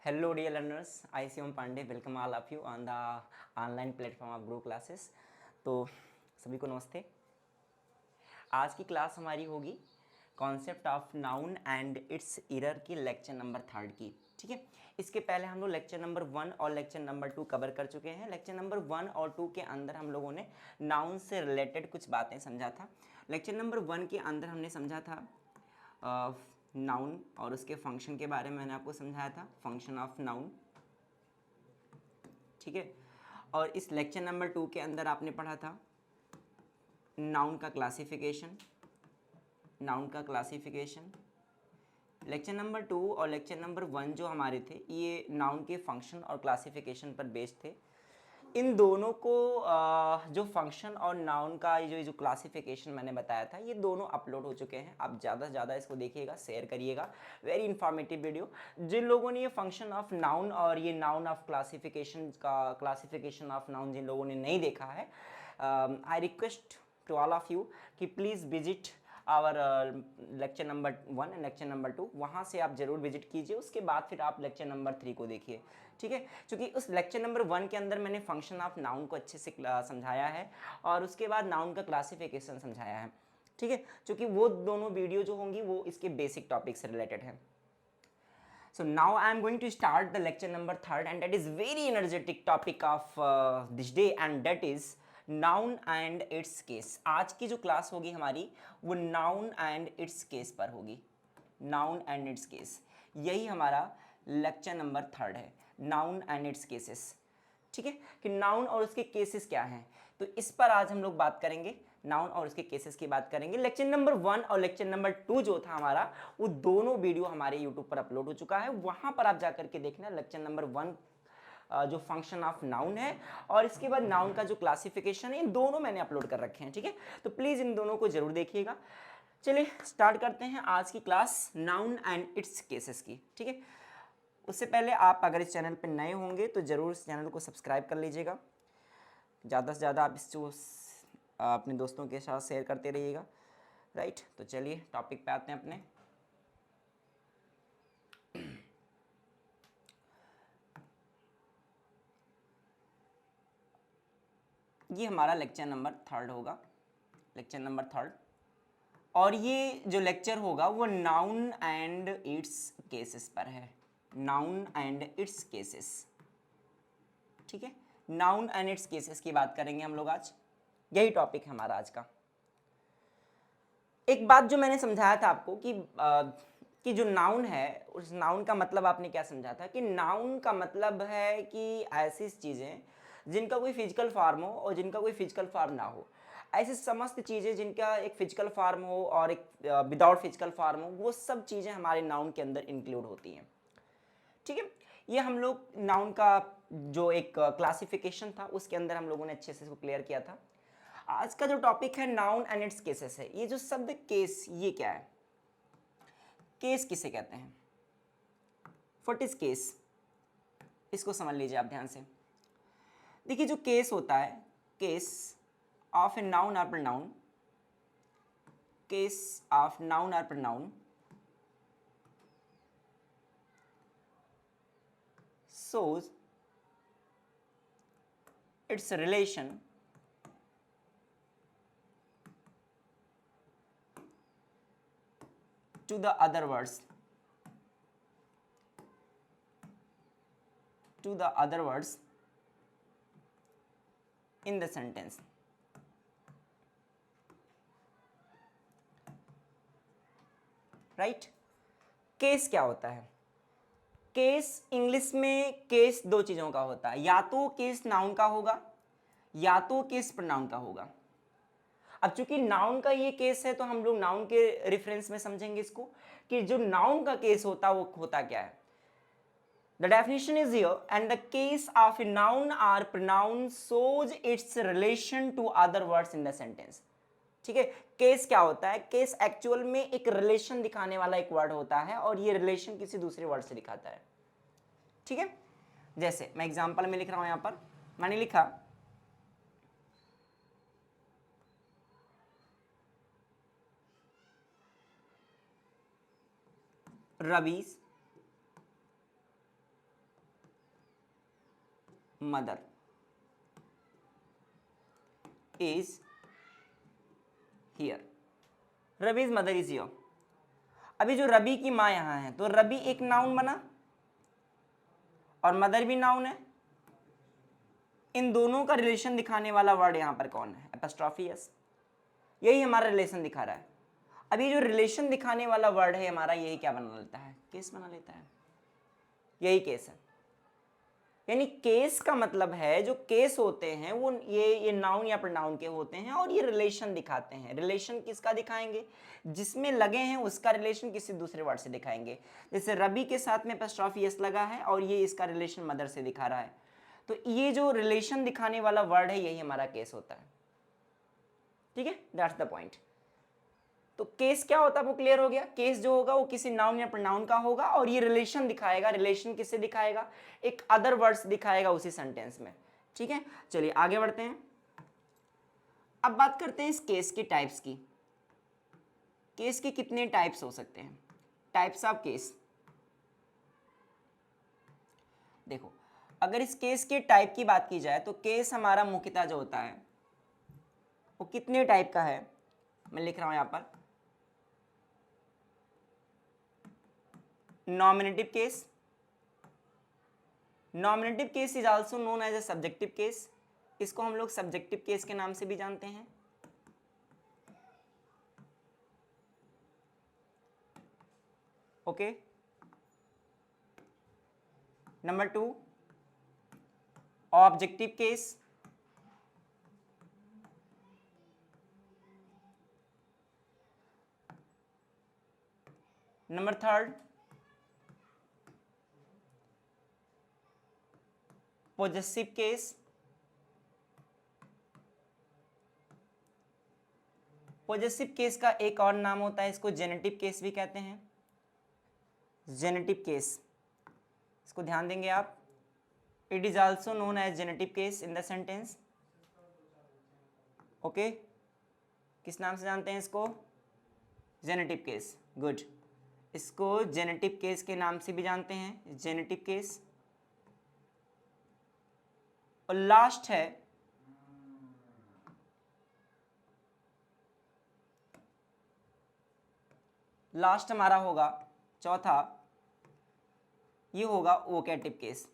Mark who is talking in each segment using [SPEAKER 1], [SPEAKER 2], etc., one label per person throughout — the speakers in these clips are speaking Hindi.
[SPEAKER 1] Hello dear learners, I Shivam Pandey welcome all of you on the online platform of Grow Classes। तो सभी को नमस्ते। आज की क्लास हमारी होगी concept of noun and it's error की लेक्चर नंबर 3 की। ठीक है, इसके पहले हम लोग लेक्चर नंबर 1 और लेक्चर नंबर 2 कवर कर चुके हैं। लेक्चर नंबर 1 और 2 के अंदर हम लोगों ने नाउन से रिलेटेड कुछ बातें समझा था। लेक्चर नंबर 1 के अंदर हमने समझा था नाउन और उसके फंक्शन के बारे में मैंने आपको समझाया था, फंक्शन ऑफ नाउन। ठीक है, और इस लेक्चर नंबर 2 के अंदर आपने पढ़ा था नाउन का क्लासिफिकेशन। नाउन का क्लासिफिकेशन लेक्चर नंबर 2 और लेक्चर नंबर 1 जो हमारे थे ये नाउन के फंक्शन और क्लासिफिकेशन पर बेस्ड थे। इन दोनों को जो फंक्शन और नाउन का जो क्लासिफिकेशन मैंने बताया था ये दोनों अपलोड हो चुके हैं। आप ज़्यादा से ज़्यादा इसको देखिएगा, शेयर करिएगा। Very informative video. जिन लोगों ने ये फंक्शन ऑफ नाउन और ये नाउन ऑफ क्लासिफिकेशन का क्लासिफिकेशन ऑफ नाउन जिन लोगों ने नहीं देखा है, I request to all of you कि please visit our lecture number 1 and lecture number 2। वहाँ से आप जरूर विजिट कीजिए, उसके बाद फिर आप लेक्चर नंबर 3 को देखिए। ठीक है, क्योंकि उस लेक्चर नंबर 1 के अंदर मैंने फंक्शन ऑफ नाउन को अच्छे से समझाया है और उसके बाद नाउन का क्लासिफिकेशन समझाया है। ठीक है, क्योंकि वो दोनों वीडियो जो होंगी वो इसके बेसिक टॉपिक से रिलेटेड है। So now I am going to start the lecture number 3rd and that is very energetic topic of this day and that is noun and it's case. आज की जो क्लास होगी हमारी वो नाउन एंड इट्स केस पर होगी। नाउन एंड इट्स केस, यही हमारा लेक्चर नंबर 3rd है, नाउन एंड इट्स केसेस। ठीक है, कि नाउन और उसके केसेस क्या हैं, तो इस पर आज हम लोग बात करेंगे। नाउन और उसके केसेस की बात करेंगे। लेक्चर नंबर 1 और लेक्चर नंबर 2 जो था हमारा वो दोनों वीडियो हमारे यूट्यूब पर अपलोड हो चुका है। वहां पर आप जाकर के देखना। लेक्चर नंबर 1 जो फंक्शन ऑफ नाउन है और इसके बाद नाउन का जो क्लासिफिकेशन है, इन दोनों मैंने अपलोड कर रखे हैं। ठीक है, तो प्लीज इन दोनों को जरूर देखिएगा। चलिए स्टार्ट करते हैं आज की class noun and it's cases की। ठीक है, उससे पहले आप अगर इस चैनल पर नए होंगे तो जरूर इस चैनल को सब्सक्राइब कर लीजिएगा। ज़्यादा से ज़्यादा आप इसको अपने दोस्तों के साथ शेयर करते रहिएगा। राइट, तो चलिए टॉपिक पे आते हैं अपने। ये हमारा लेक्चर नंबर 3rd होगा, लेक्चर नंबर 3rd। और ये जो लेक्चर होगा वो नाउन एंड इट्स केसेस पर है। Noun and it's cases. ठीक है, नाउन एंड इट्स केसेस की बात करेंगे हम लोग आज। यही टॉपिक है हमारा आज का। एक बात जो मैंने समझाया था आपको कि जो नाउन है उस नाउन का मतलब आपने क्या समझा था कि नाउन का मतलब है कि ऐसी चीज़ें जिनका कोई फिजिकल फॉर्म हो और जिनका कोई फिजिकल फॉर्म ना हो। ऐसी समस्त चीज़ें जिनका एक फिजिकल फॉर्म हो और एक विदाउट फिजिकल फॉर्म हो, वो सब चीज़ें हमारे नाउन के अंदर इंक्लूड होती हैं। ठीक है, ये हम लोग नाउन का जो एक क्लासिफिकेशन था उसके अंदर हम लोगों ने अच्छे से इसको क्लियर किया था। आज का जो टॉपिक है नाउन एंड इट्स केसेस है। ये जो शब्द केस, ये क्या है? केस किसे कहते हैं? What is case? इसको समझ लीजिए आप ध्यान से। देखिए जो केस होता है, केस ऑफ ए नाउन और प्रोनाउन, केस ऑफ नाउन और pronoun shows its relation to the other words, to the other words in the sentence। Right, case क्या होता है? केस इंग्लिश में केस दो चीजों का होता है, या तो केस नाउन का होगा या तो केस प्रोनाउन का होगा। अब चूंकि नाउन का ये केस है तो हम लोग नाउन के रेफरेंस में समझेंगे इसको कि जो नाउन का केस होता है वो होता क्या है। The definition is here, and the case of a noun or pronoun shows its relation to other words in the sentence। ठीक है, केस क्या होता है? केस एक्चुअल में एक रिलेशन दिखाने वाला एक वर्ड होता है और ये रिलेशन किसी दूसरे वर्ड से दिखाता है। ठीक है, जैसे मैं एग्जांपल में लिख रहा हूं, यहां पर मैंने लिखा Ravi's mother is here, Ravi's mother is here. अभी जो रबी की माँ यहाँ है तो रबी एक नाउन बना और मदर भी नाउन है, इन दोनों का रिलेशन दिखाने वाला वर्ड यहाँ पर कौन है? Apostrophe S. यही हमारा रिलेशन दिखा रहा है। अब ये जो रिलेशन दिखाने वाला वर्ड है हमारा, यही क्या बना लेता है? केस बना लेता है। यही केस है। यानी केस का मतलब है जो केस होते हैं वो ये नाउन या प्रोनाउन के होते हैं और ये रिलेशन दिखाते हैं। रिलेशन किसका दिखाएंगे? जिसमें लगे हैं उसका रिलेशन किसी दूसरे वर्ड से दिखाएंगे। जैसे रबी के साथ में एपोस्ट्रोफी एस लगा है और ये इसका रिलेशन मदर से दिखा रहा है, तो ये जो रिलेशन दिखाने वाला वर्ड है यही हमारा केस होता है। ठीक है, दैट्स द पॉइंट। तो केस क्या होता है वो क्लियर हो गया। केस जो होगा वो किसी नाउन या प्रोनाउन का होगा और ये रिलेशन दिखाएगा। रिलेशन किससे दिखाएगा? एक अदर वर्ड्स दिखाएगा उसी सेंटेंस में। ठीक है, चलिए आगे बढ़ते हैं। अब बात करते हैं इस केस की टाइप्स की। केस के कितने टाइप्स हो सकते हैं? Types of case. देखो, अगर इस केस के टाइप की बात की जाए तो केस हमारा मुख्यतः जो होता है वो कितने टाइप का है? मैं लिख रहा हूं यहां पर। Nominative case, nominative case is also known as a subjective case. इसको हम लोग सब्जेक्टिव केस के नाम से भी जानते हैं। Okay, number 2 objective case. Number 3 possessive case. Possessive case का एक और नाम होता है, इसको जेनेटिव केस भी कहते हैं। जेनेटिव केस, इसको ध्यान देंगे आप। It is also known as genitive case in the sentence. Okay, किस नाम से जानते हैं इसको? Genitive case. गुड, इसको जेनेटिव केस के नाम से भी जानते हैं, जेनेटिव केस। और लास्ट है लास्ट हमारा होगा चौथा, ये होगा वोकेटिव केस।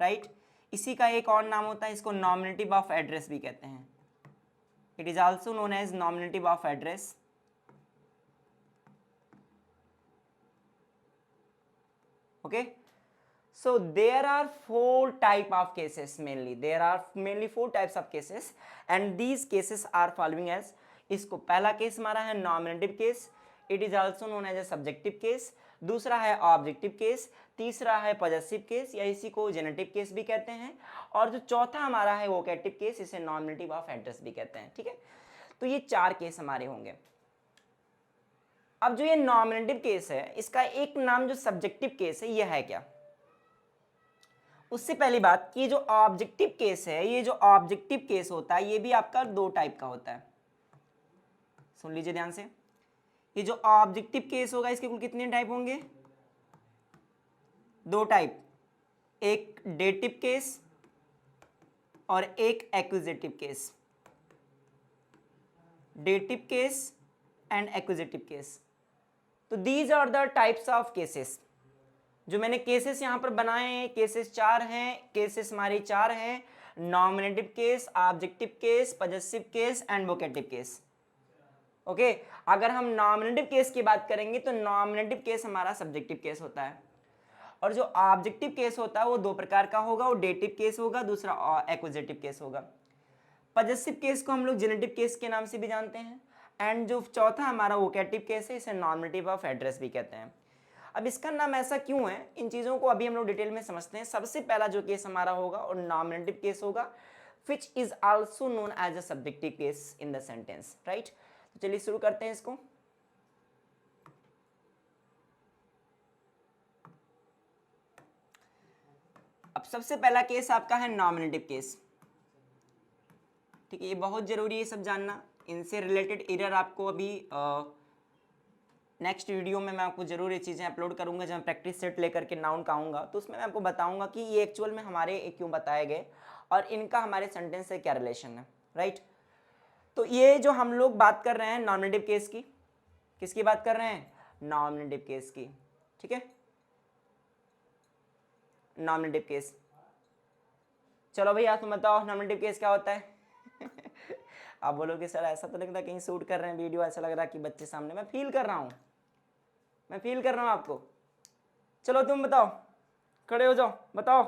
[SPEAKER 1] राइट, इसी का एक और नाम होता है, इसको नॉमिनेटिव ऑफ एड्रेस भी कहते हैं। It is also known as nominative of address. okay, so there are 4 type of cases mainly. There are mainly 4 types of cases and these cases are following as। इसको पहला केस हमारा है nominative case, it is also known as a subjective case. दूसरा है ऑब्जेक्टिव केस, तीसरा है पॉजेसिव केस या इसी को जेनेटिव केस भी कहते हैं, और जो चौथा हमारा है वोकेटिव केस, इसे नॉमिनेटिव ऑफ एड्रेस भी कहते हैं। ठीक है, तो ये 4 केस हमारे होंगे। अब जो ये नॉमिनेटिव केस है इसका एक नाम जो सब्जेक्टिव केस है, ये है क्या? उससे पहली बात कि जो ऑब्जेक्टिव केस है, ये जो ऑब्जेक्टिव केस होता है ये भी आपका 2 टाइप का होता है। सुन लीजिए ध्यान से, ये जो ऑब्जेक्टिव केस होगा इसके कुल कितने टाइप होंगे? 2 टाइप, एक डेटिव केस और एक acquisitive case. Dative case and acquisitive case. तो these are the types of cases. जो मैंने केसेस यहां पर बनाए हैं, केसेस 4 हैं, केसेस हमारे 4 हैं, nominative case, objective case, possessive case and vocative case. Okay, अगर हम नॉमिनेटिव केस की बात करेंगे तो नॉमिनेटिव केस हमारा सब्जेक्टिव केस होता है, और जो ऑब्जेक्टिव केस होता है वो 2 प्रकार का होगा, वो डेटिव केस होगा, दूसरा एक्विजिटिव केस होगा। पॉजेसिव केस को हम लोग जेनेटिव केस के नाम से भी जानते हैं, एंड जो चौथा हमारा वोकेटिव केस है इसे नॉमिनेटिव ऑफ एड्रेस भी कहते हैं। अब इसका नाम ऐसा क्यों है, इन चीज़ों को अभी हम लोग डिटेल में समझते हैं। सबसे पहला जो केस हमारा होगा और नॉमिनेटिव केस होगा, which is also known as a subjective case in the sentence. Right, तो चलिए शुरू करते हैं इसको। अब सबसे पहला केस आपका है नॉमिनेटिव केस। ठीक है, ये बहुत जरूरी है सब जानना, इनसे रिलेटेड एरर आपको अभी नेक्स्ट वीडियो में मैं आपको जरूर ये चीज़ें अपलोड करूंगा, जब मैं प्रैक्टिस सेट लेकर के नाउन का आऊँगा तो उसमें मैं आपको बताऊंगा कि ये एक्चुअल में हमारे क्यों बताए गए और इनका हमारे सेंटेंस से क्या रिलेशन है, राइट। तो ये जो हम लोग बात कर रहे हैं नॉमिनेटिव केस की, किसकी बात कर रहे हैं, नॉमिनेटिव केस की, ठीक है, नॉमिनेटिव केस। चलो भैया तुम बताओ नॉमिनेटिव केस क्या होता है। आप बोलोगे सर ऐसा तो लगता कहीं शूट कर रहे हैं वीडियो, ऐसा लग रहा है कि बच्चे सामने, मैं फील कर रहा हूँ, मैं फील कर रहा हूँ आपको। चलो तुम बताओ, खड़े हो जाओ, बताओ।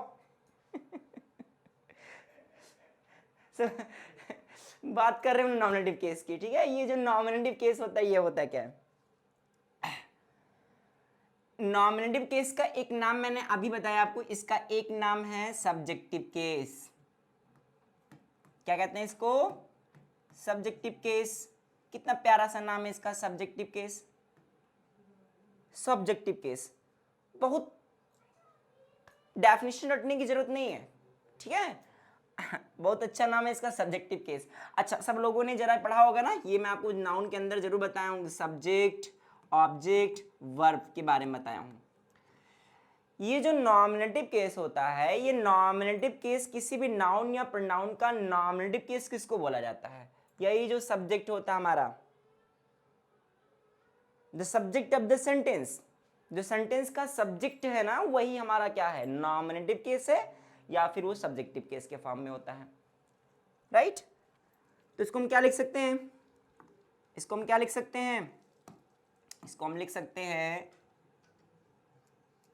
[SPEAKER 1] बात कर रहे हैं नॉमिनेटिव केस की, ठीक है। ये जो नॉमिनेटिव केस होता है ये होता है क्या है, नॉमिनेटिव केस का एक नाम मैंने अभी बताया आपको, इसका एक नाम है सब्जेक्टिव केस। क्या कहते हैं इसको, सब्जेक्टिव केस। कितना प्यारा सा नाम है इसका, सब्जेक्टिव केस, सब्जेक्टिव केस। बहुत डेफिनेशन रटने की जरूरत नहीं है, ठीक है। बहुत अच्छा नाम है इसका, सब्जेक्टिव केस। अच्छा, सब लोगों ने जरा पढ़ा होगा ना, ये मैं आपको नाउन के अंदर जरूर बताया हूँ, सब्जेक्ट, ऑब्जेक्ट, वर्ब के बारे में बताया हूँ। ये जो नॉमिनेटिव केस होता है, ये नॉमिनेटिव केस किसी भी नाउन या प्रोनाउन का नॉमिनेटिव केस किसको बोला जाता है, यही जो सब्जेक्ट होता है हमारा, the subject of the sentence, जो सेंटेंस का सब्जेक्ट है ना, वही हमारा क्या है, नॉमिनेटिव केस है, या फिर वो सब्जेक्टिव केस के फॉर्म में होता है, राइट। तो इसको हम क्या लिख सकते हैं, इसको हम क्या लिख सकते हैं, इसको हम लिख सकते हैं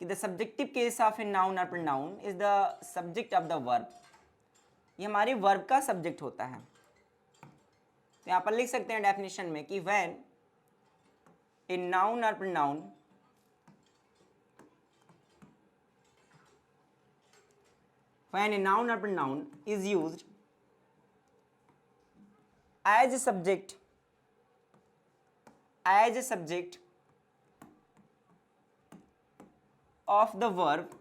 [SPEAKER 1] कि the subjective case of a noun और pronoun is the subject of the verb. ये हमारे वर्ब का सब्जेक्ट होता है। तो यहां पर लिख सकते हैं डेफिनेशन में कि व्हेन ए नाउन और pronoun when a noun or pronoun is used as a subject of the verb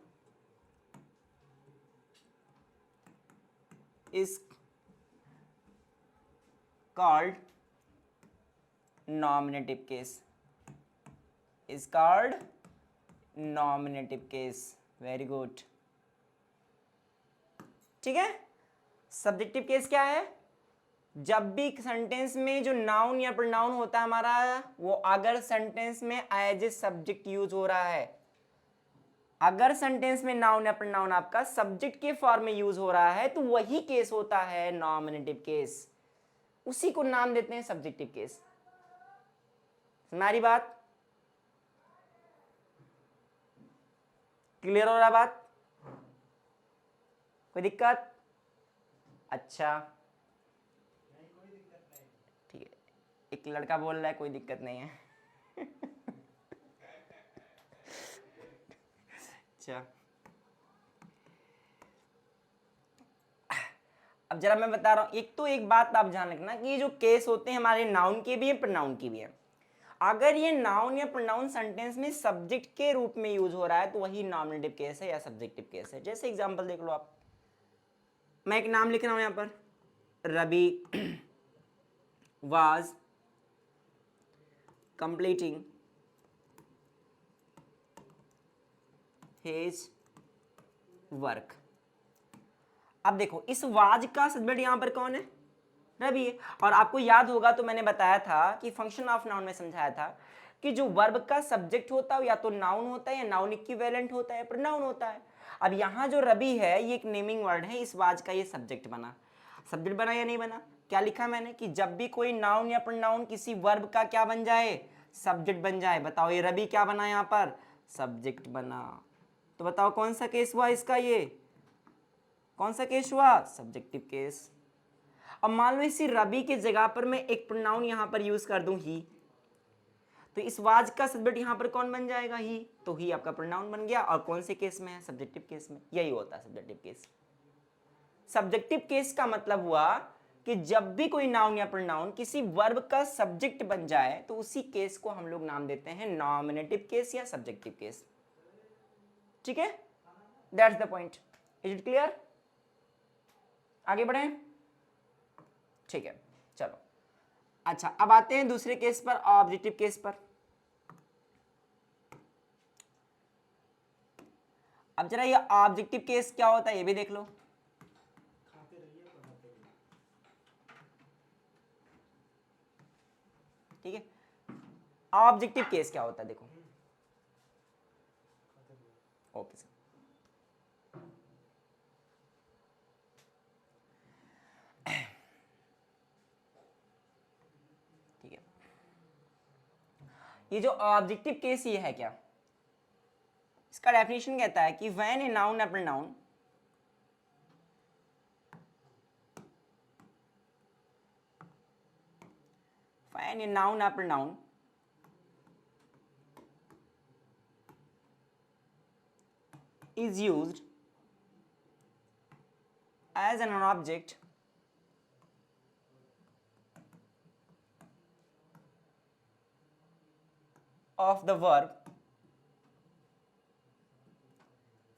[SPEAKER 1] is called nominative case, is called nominative case। very good, ठीक है। सब्जेक्टिव केस क्या है, जब भी सेंटेंस में जो नाउन या प्रोनाउन होता है हमारा, वो अगर सेंटेंस में एज ए सब्जेक्ट यूज हो रहा है, अगर सेंटेंस में नाउन या प्रोनाउन आपका सब्जेक्ट के फॉर्म में यूज हो रहा है, तो वही केस होता है नॉमिनेटिव केस, उसी को नाम देते हैं सब्जेक्टिव केस। हमारी बात क्लियर हो रहा, बात कोई दिक्कत, अच्छा ठीक है, एक लड़का बोल रहा है कोई दिक्कत नहीं है। अच्छा, अब जरा मैं बता रहा हूं, एक बात आप ध्यान रखना कि ये जो केस होते हैं हमारे नाउन के भी है, प्रोनाउन की भी है। अगर ये नाउन या प्रोनाउन सेंटेंस में सब्जेक्ट के रूप में यूज हो रहा है, तो वही नॉमिनेटिव केस है या सब्जेक्टिव केस है। जैसे एग्जांपल देख लो आप, मैं एक नाम लिख रहा हूं यहां पर, Ravi was completing his work। अब देखो इस वाज का सब्जेक्ट यहां पर कौन है, रवि है। और आपको याद होगा तो मैंने बताया था कि फंक्शन ऑफ नाउन में समझाया था कि जो वर्ब का सब्जेक्ट होता है या तो नाउन होता है या नाउन इक्विवेलेंट होता है, प्रोनाउन होता है। अब यहां जो रवि है ये एक नेमिंग वर्ड है, इस वाज का ये सब्जेक्ट बना, सब्जेक्ट बना या नहीं बना, क्या लिखा मैंने कि जब भी कोई नाउन या प्रोनाउन किसी वर्ब का क्या बन जाए, सब्जेक्ट बन जाए। बताओ ये रवि क्या बना यहां पर, सब्जेक्ट बना। तो बताओ कौन सा केस हुआ इसका, ये कौन सा केस हुआ, सब्जेक्टिव केस। अब मान लो इसी रवि के जगह पर मैं एक प्रोनाउन यहां पर यूज कर दूं ही, तो इस वाज का सब्जेक्ट यहां पर कौन बन जाएगा, ही। तो ही आपका प्रोनाउन बन गया, और कौन से केस में है, सब्जेक्टिव केस में। यही होता है सब्जेक्टिव केस। सब्जेक्टिव केस का मतलब हुआ कि जब भी कोई नाउन या प्रोनाउन किसी वर्ब का सब्जेक्ट बन जाए, तो उसी केस को हम लोग नाम देते हैं नॉमिनेटिव केस या सब्जेक्टिव केस, ठीक है। That's the point, is it clear, आगे बढ़े, ठीक है। चलो अच्छा, अब आते हैं दूसरे केस पर, ऑब्जेक्टिव केस पर। अब जरा ये ऑब्जेक्टिव केस क्या होता है ये भी देख लो। ठीक है, ऑब्जेक्टिव केस क्या होता है देखो। ओके सर, ठीक है, ये जो ऑब्जेक्टिव केस ये है क्या, इसका डेफिनेशन कहता है कि व्हेन ए नाउन या प्रोनाउन व्हेन ए नाउन या pronoun is used as an object of the verb.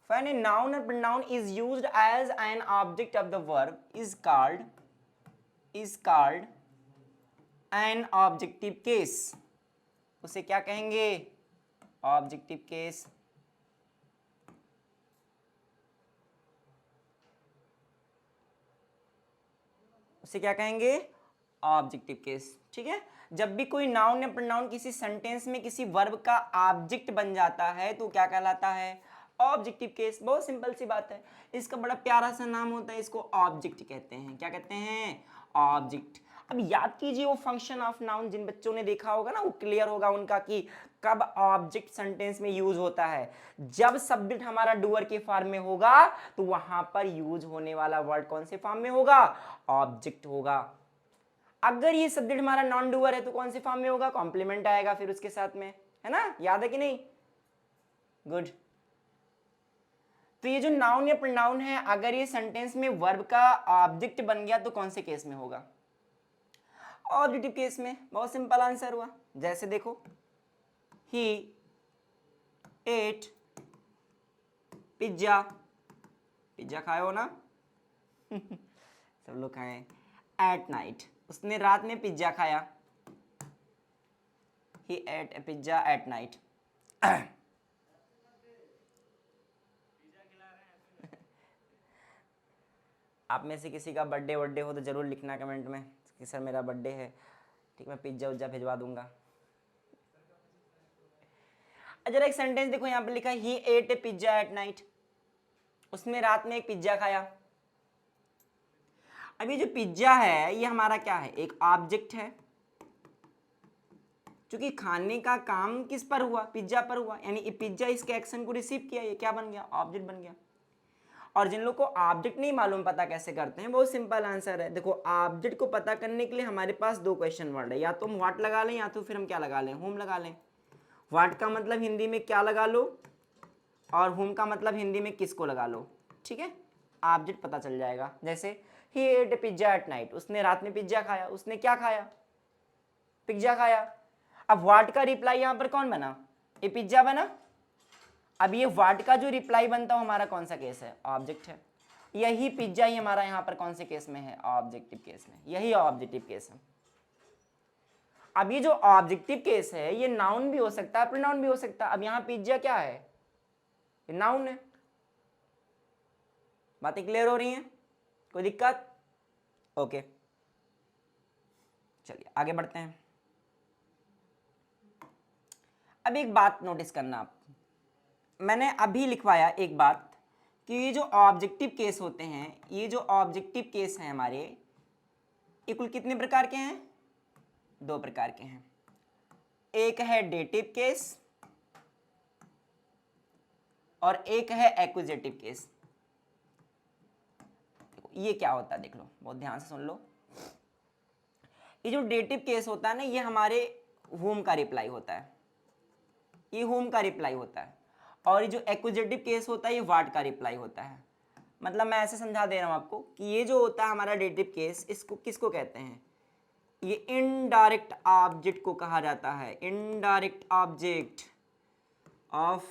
[SPEAKER 1] When a noun or pronoun is used as an object of the verb is called an objective case. उसे क्या कहेंगे, ऑब्जेक्टिव केस। उसे क्या कहेंगे, ऑब्जेक्टिव केस। ठीक है, जब भी कोई नाउन या प्रोनाउन किसी सेंटेंस में किसी वर्ब का ऑब्जेक्ट बन जाता है तो क्या कहलाता है, ऑब्जेक्टिव केस। बहुत सिंपल सी बात है, इसका बड़ा प्यारा सा नाम होता है, इसको ऑब्जेक्ट कहते हैं। क्या कहते हैं, ऑब्जेक्ट। अब याद कीजिए वो फंक्शन ऑफ नाउन, जिन बच्चों ने देखा होगा ना वो क्लियर होगा उनका कि कब ऑब्जेक्ट सेंटेंस में यूज होता है। जब सब्जेक्ट हमारा डूअर के फॉर्म में होगा तो वहां पर यूज होने वाला वर्ड कौन से फॉर्म में होगा, ऑब्जेक्ट होगा। अगर ये सब्जेक्ट हमारा नॉन डूअर है तो कौन से फॉर्म में होगा, कॉम्प्लीमेंट आएगा फिर उसके साथ में, है ना, याद है कि नहीं, गुड। तो ये जो नाउन या प्रोनाउन है अगर ये सेंटेंस में वर्ब का ऑब्जेक्ट बन गया तो कौन से केस में होगा, ऑब्जेक्टिव केस में। बहुत सिंपल आंसर हुआ। जैसे देखो, ही एट पिज्जा, पिज्जा खाए हो ना सब लोग खाए। एट नाइट, उसने रात में पिज्जा खाया। He ate a pizza at night. आप में से किसी का बर्थडे वर्डे हो तो जरूर लिखना कमेंट में कि सर मेरा बर्थडे है, ठीक, मैं पिज्जा उज्जा भिजवा दूंगा। जरा एक सेंटेंस देखो, यहाँ पे लिखा है he ate a pizza at night, उसने रात में एक पिज्जा खाया। अब ये जो पिज्जा है ये हमारा क्या है, एक ऑब्जेक्ट है। क्योंकि खाने का काम किस पर हुआ, पिज्जा पर हुआ, यानी पिज्जा इसके एक्शन को रिसीव किया, ये क्या बन गया, ऑब्जेक्ट बन गया। और जिन लोगों को ऑब्जेक्ट नहीं मालूम पता कैसे करते हैं, बहुत सिंपल आंसर है। देखो ऑब्जेक्ट को पता करने के लिए हमारे पास दो क्वेश्चन वर्ड है, या तो हम व्हाट लगा लें या तो फिर हम क्या लगा लें, होम लगा लें। व्हाट का मतलब हिंदी में क्या लगा लो और होम का मतलब हिंदी में किसको लगा लो, ठीक है, ऑब्जेक्ट पता चल जाएगा। जैसे he ate a pizza at night, उसने रात में पिज्जा खाया। उसने क्या खाया, पिज्जा खाया। अब व्हाट का रिप्लाई यहां पर कौन बना, ये पिज्जा बना। अब ये व्हाट का जो रिप्लाई बनता है हमारा कौन सा केस है, ऑब्जेक्ट है। यही पिज्जा ही हमारा यहाँ पर कौन से केस में है, ऑब्जेक्टिव केस में। यही ऑब्जेक्टिव केस है। अब ये जो ऑब्जेक्टिव केस है ये नाउन भी हो सकता है प्रोनाउन भी हो सकता है। अब यहाँ पिज्जा क्या है, ये नाउन है। बातें क्लियर हो रही हैं, कोई दिक्कत, ओके चलिए आगे बढ़ते हैं। अब एक बात नोटिस करना आप, मैंने अभी लिखवाया एक बात कि ये जो ऑब्जेक्टिव केस होते हैं, ये जो ऑब्जेक्टिव केस हैं हमारे, ये कुल कितने प्रकार के हैं, दो प्रकार के हैं। एक है डेटिव केस और एक है एक्विजिटिव केस। ये क्या होता है देख लो, बहुत ध्यान से सुन लो। ये जो डेटिव केस होता है ना, ये हमारे होम का रिप्लाई होता है, ये होम का रिप्लाई होता है। और ये जो एक्विजिटिव केस होता है ये व्हाट का रिप्लाई होता है। मतलब मैं ऐसे समझा दे रहा हूं आपको कि ये जो होता है हमारा डेटिव केस, इसको किसको कहते हैं, ये इनडायरेक्ट ऑब्जेक्ट को कहा जाता है। Indirect object of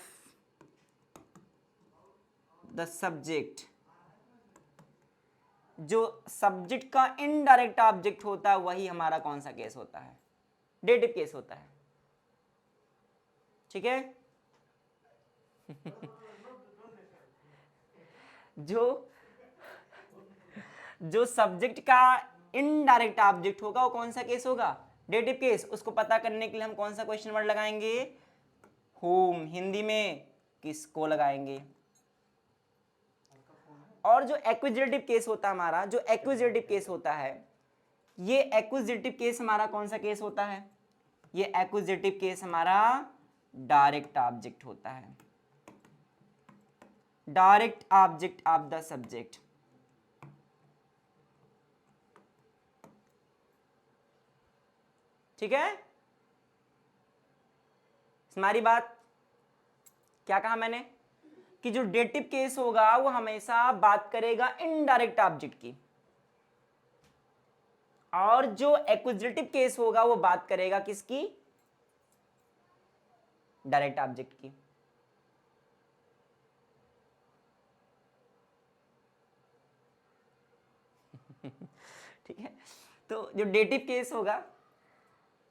[SPEAKER 1] the subject, जो सब्जेक्ट का इनडायरेक्ट ऑब्जेक्ट होता है वही हमारा कौन सा केस होता है, डेटिव केस होता है, ठीक है जो जो सब्जेक्ट का इनडायरेक्ट ऑब्जेक्ट होगा वो कौन सा केस होगा? Dative case. उसको पता करने के लिए हम कौन सा क्वेश्चन वर्ड लगाएंगे? whom। हिंदी में किसको लगाएंगे? और जो एक्विजिटिव केस होता है हमारा, जो एक्विजिटिव केस होता है, ये एक्विजिटिव केस हमारा कौन सा केस होता है? ये एक्विजिटिव केस हमारा डायरेक्ट ऑब्जेक्ट होता है, direct object of the subject. ठीक है, हमारी बात क्या कहा मैंने कि जो डेटिव केस होगा वो हमेशा बात करेगा इनडायरेक्ट ऑब्जेक्ट की, और जो एक्विजिटिव केस होगा वो बात करेगा किसकी? डायरेक्ट ऑब्जेक्ट की। ठीक है, तो जो डेटिव केस होगा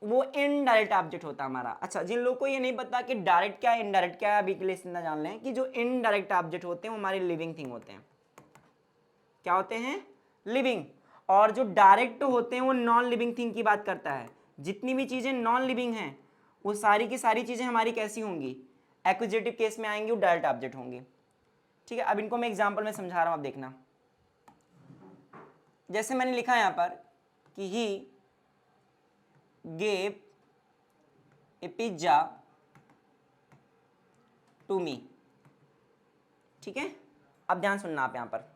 [SPEAKER 1] वो इनडायरेक्ट ऑब्जेक्ट होता है हमारा। अच्छा, जिन लोगों को ये नहीं पता कि डायरेक्ट क्या है इनडायरेक्ट क्या है, अभी के लिए इतना जान लें कि जो इनडायरेक्ट ऑब्जेक्ट होते हैं वो हमारे लिविंग थिंग होते हैं। क्या होते हैं? लिविंग। और जो डायरेक्ट होते हैं वो नॉन लिविंग थिंग की बात करता है। जितनी भी चीजें नॉन लिविंग हैं वो सारी की सारी चीजें हमारी कैसी होंगी? एक्विजिटिव केस में आएंगी, वो डायरेक्ट ऑब्जेक्ट होंगी। ठीक है, अब इनको मैं एग्जाम्पल में समझा रहा हूं, आप देखना। जैसे मैंने लिखा यहां पर कि he gave a pizza to me. ठीक है, अब ध्यान सुनना आप यहां पर।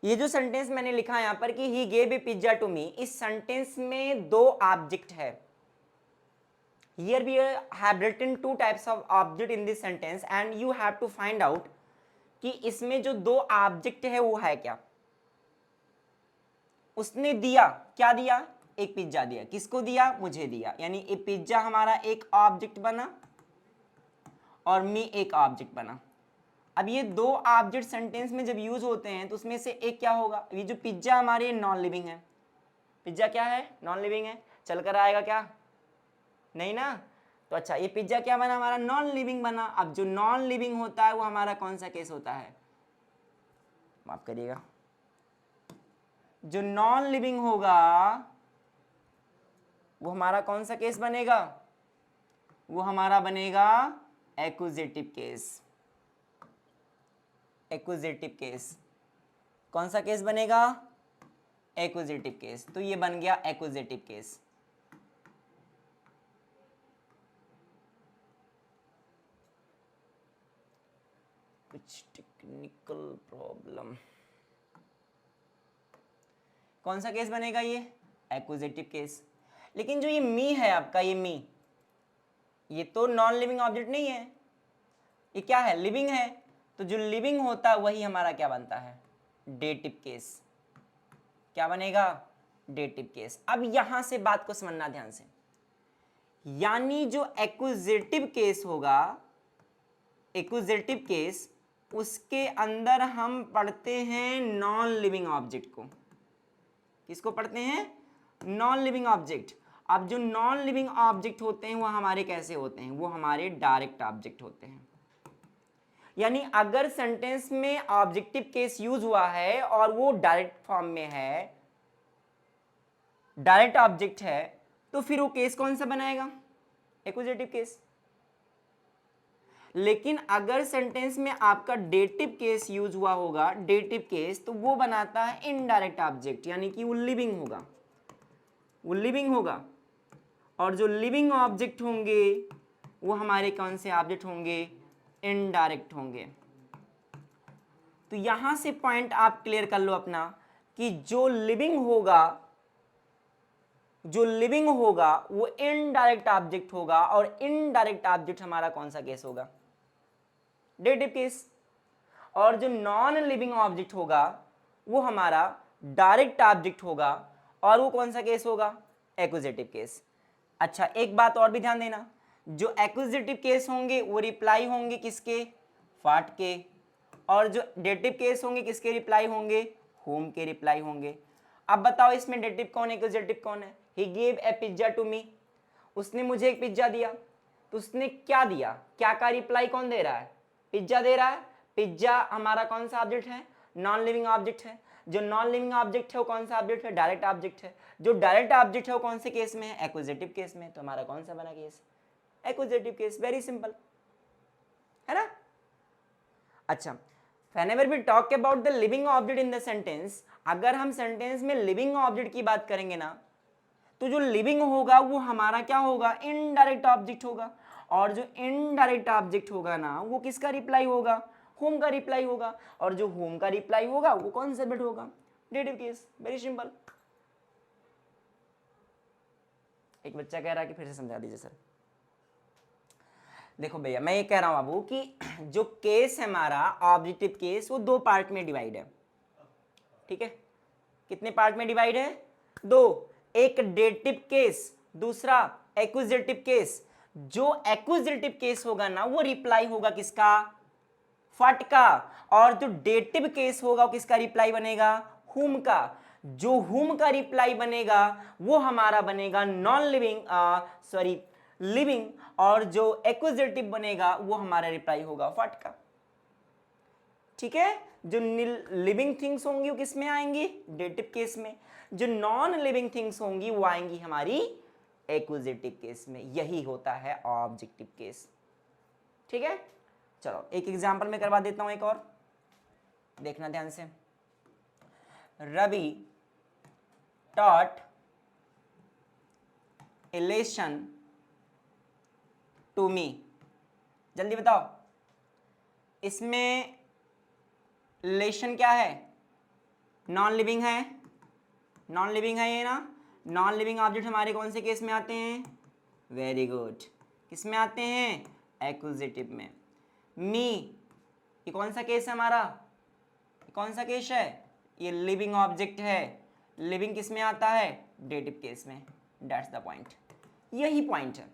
[SPEAKER 1] ये जो सेंटेंस मैंने लिखा है यहां पर कि he gave a pizza to me, इस सेंटेंस में दो ऑब्जेक्ट है। Here we have written two types of object in this sentence and you have to find out कि इसमें जो दो ऑब्जेक्ट है वो है क्या। उसने दिया, क्या दिया? एक पिज्जा दिया। किसको दिया? मुझे दिया। यानी ये पिज्जा हमारा एक ऑब्जेक्ट बना और मी एक ऑब्जेक्ट बना। अब ये दो ऑब्जेक्ट सेंटेंस में जब यूज होते हैं तो उसमें से एक क्या होगा? ये जो पिज्जा हमारे नॉन लिविंग है। पिज्जा क्या है? नॉन लिविंग है। चलकर आएगा क्या? नहीं ना। तो अच्छा, ये पिज्जा क्या बना? हमारा नॉन लिविंग बना। अब जो नॉन लिविंग होता है वो हमारा कौन सा केस होता है? माफ करिएगा, जो नॉन लिविंग होगा वो हमारा कौन सा केस बनेगा? वो हमारा बनेगा एक्विजिटिव केस। एक्विजिटिव केस कौन सा केस बनेगा? एक्विजिटिव केस। तो ये बन गया एक्विजिटिव केस। कुछ टेक्निकल प्रॉब्लम। कौन सा केस बनेगा? ये एक्विजिटिव केस। लेकिन जो ये मी है आपका, ये मी, ये तो नॉन लिविंग ऑब्जेक्ट नहीं है, ये क्या है? लिविंग है। तो जो लिविंग होता है वही हमारा क्या बनता है? Dative case. क्या बनेगा? Dative case. अब यहां से बात को समझना ध्यान से, यानी जो एक्विजिटिव केस होगा, एक्विजिटिव केस, उसके अंदर हम पढ़ते हैं नॉन लिविंग ऑब्जेक्ट को। किसको पढ़ते हैं? Non living object. अब जो नॉन लिविंग ऑब्जेक्ट होते हैं वो हमारे कैसे होते हैं? वो हमारे डायरेक्ट ऑब्जेक्ट होते हैं। यानी अगर सेंटेंस में ऑब्जेक्टिव केस यूज हुआ है और वो डायरेक्ट फॉर्म में है, डायरेक्ट ऑब्जेक्ट है, तो फिर वो केस कौन सा बनाएगा? एक्विजिटिव केस। लेकिन अगर सेंटेंस में आपका डेटिव केस यूज हुआ होगा, डेटिव केस, तो वो बनाता है इनडायरेक्ट ऑब्जेक्ट, यानी कि वो लिविंग होगा। वो लिविंग होगा और जो लिविंग ऑब्जेक्ट होंगे वो हमारे कौन से ऑब्जेक्ट होंगे? इनडायरेक्ट होंगे। तो यहां से पॉइंट आप क्लियर कर लो अपना कि जो लिविंग होगा, जो लिविंग होगा वो इनडायरेक्ट ऑब्जेक्ट होगा, और इनडायरेक्ट ऑब्जेक्ट हमारा कौन सा केस होगा? Dative case. और जो नॉन लिविंग ऑब्जेक्ट होगा वो हमारा डायरेक्ट ऑब्जेक्ट होगा, और वो कौन सा केस होगा? एक्विजिटिव केस। अच्छा, एक बात और भी ध्यान देना, जो एक्विजिटिव केस होंगे वो रिप्लाई होंगे किसके? व्हाट के। और जो डेटिव केस होंगे किसके रिप्लाई होंगे? होम के रिप्लाई होंगे। अब बताओ इसमें डेटिव कौन, एक्विजिटिव कौन है? He gave a pizza to me, उसने मुझे एक पिज्जा दिया। तो उसने क्या दिया? क्या का रिप्लाई कौन दे रहा है? पिज्जा दे रहा है। पिज्जा हमारा कौन सा ऑब्जेक्ट है? नॉन लिविंग ऑब्जेक्ट है। जो नॉन लिविंग ऑब्जेक्ट है वो कौन सा ऑब्जेक्ट है? डायरेक्ट ऑब्जेक्ट है। जो डायरेक्ट ऑब्जेक्ट है वो कौन से केस में है? एक्विजिटिव केस में। तो हमारा कौन सा बना केस? एक्विजिटिव केस। वेरी सिंपल, है ना? अच्छा, whenever we talk about the living object in the sentence, अगर हम सेंटेंस में लिविंग ऑब्जेक्ट की बात करेंगे ना, तो जो लिविंग होगा वो हमारा क्या होगा? इनडायरेक्ट ऑब्जेक्ट होगा। और जो इनडायरेक्ट ऑब्जेक्ट होगा ना, वो किसका रिप्लाई होगा? होम का रिप्लाई होगा। और जो होम का रिप्लाई होगा वो कौन सा बिट होगा? Dative case. Very simple. एक बच्चा कह रहा है कि फिर से समझा दीजिए सर। देखो भैया, मैं ये कह रहा हूं बाबू कि जो केस है हमारा ऑब्जेक्टिव केस, वो दो पार्ट में डिवाइड है। ठीक है? कितने पार्ट में डिवाइड है? दो। एक डेटिव केस, दूसरा एक्विजिटिव केस। जो एक्विजिटिव केस होगा ना, वो रिप्लाई होगा किसका? फट का। और जो डेटिव केस होगा वो किसका रिप्लाई बनेगा? हुम का। जो हुम का रिप्लाई बनेगा वो हमारा बनेगा नॉन लिविंग, सॉरी लिविंग। और जो एक्विजिटिव बनेगा वो हमारा रिप्लाई होगा फट का। ठीक है? जो लिविंग थिंग्स होंगी वो किस में आएंगी? डेटिव केस में। जो नॉन लिविंग थिंग्स होंगी वो आएंगी हमारी एक्विजिटिव केस में। यही होता है ऑब्जेक्टिव केस। ठीक है? चलो एक एग्जांपल में करवा देता हूं एक और, देखना ध्यान से। Ravi taught a lesson to me। जल्दी बताओ, इसमें लेशन क्या है? नॉन लिविंग है। नॉन लिविंग है ये ना। नॉन लिविंग ऑब्जेक्ट हमारे कौन से केस में आते हैं? वेरी गुड, किस में आते हैं? एक्विजिटिव में। मी, ये कौन सा केस है हमारा? कौन सा केस है? ये लिविंग ऑब्जेक्ट है। लिविंग किस में आता है? डेटिव केस में। That's the point. यही पॉइंट है।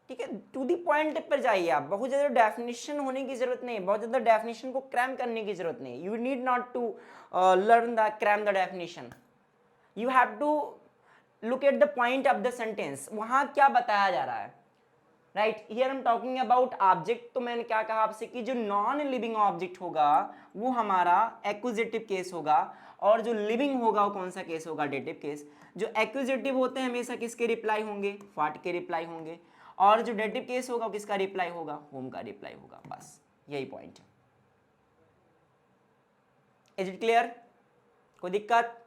[SPEAKER 1] ठीक है? टू दी पॉइंट पर जाइए आप। बहुत ज्यादा डेफिनेशन होने की जरूरत नहीं, बहुत ज्यादा डेफिनेशन को क्रैम करने की जरूरत नहीं। You need not to learn the cram the definition. You have to look at the point of the sentence. वहां क्या बताया जा रहा है? Right, here I am talking about object. तो मैंने क्या कहा आपसे कि जो नॉन लिविंग ऑब्जेक्ट होगा वो हमारा एक्विजिटिव केस होगा। और जो लिविंग होगा वो कौन सा केस होगा? Dative case. जो एक्विजिटिव होते हैं हमेशा किसके रिप्लाई होंगे? फॉट के रिप्लाई होंगे। और जो डेटिव केस होगा किसका रिप्लाई होगा? होम का रिप्लाई होगा। बस यही पॉइंट है। Is it clear? कोई दिक्कत?